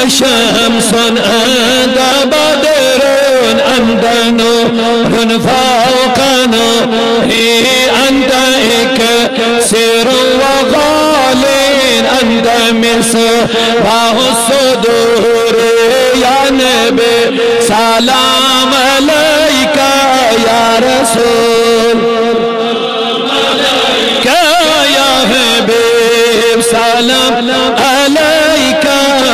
شمس أنت بدر أنت نور فوق نوره أنت إكسير وغال أنت مصباح الصدور يا نبي سلام عليك يا رسول عليك يا حبيب سلام عليك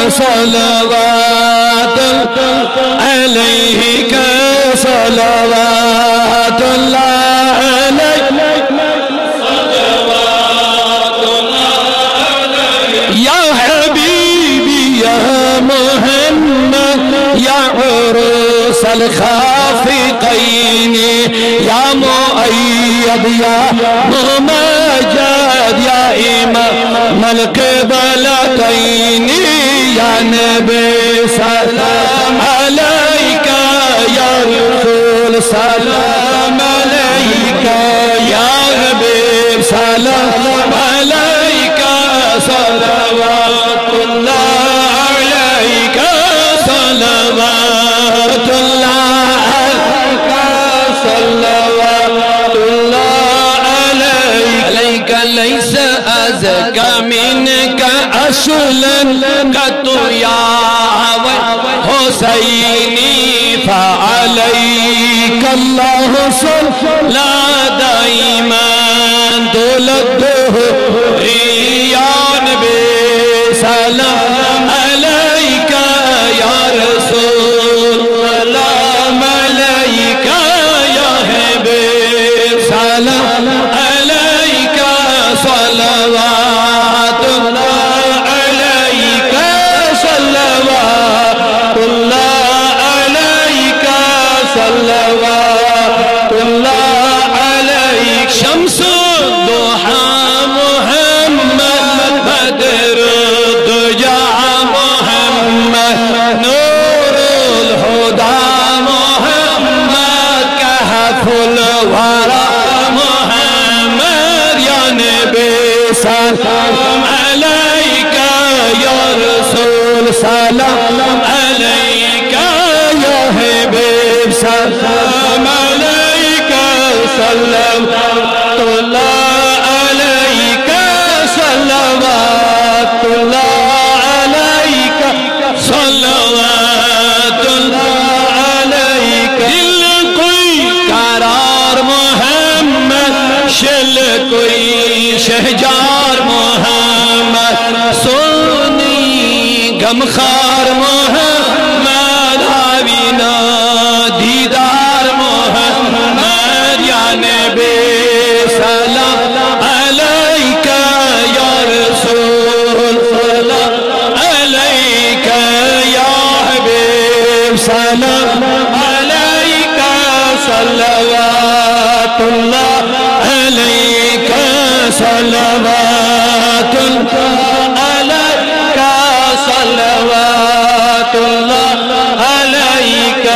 صلوات عليك صلوات الله عليك صلوات الله عليك يا حبيبي يا محمد يا عروس الخافقين يا مؤيد يا ممجد يا إمام القبلتين يا نبي سلام عليك يا رسول سلام عليك يا حبيب سلام عليك صلوات الله عليك صلوات الله عليك صلوات الله عليك ليس أزكى منك أصلا قط يا حسيني فعليك الله صلى دائما طول الدهر يا نبي سلام عليك يا رسول سلام عليك يا حبيب سلام عليك صلوات الله عليك صلوات الله عليك صلوات الله عليك شمس الضحى محمد بدر الدجى محمد نور الهدى محمد كهف الورى محمد يا نبي سلام عليك يا رسول سلام عليك يا حبيب سلام عليك صلوات الله عليك صلوات الله عليك صلوات الله عليك دل کوئی قرار محمد شل کوئی شہجار محمد سونی غمخار محمد آوینا دیدار محمد یا نبی سلام عليك يا رسول سلام عليك يا حبيب سلام عليك صلوات الله عليك صلوات الله عليك صلوات الله عليك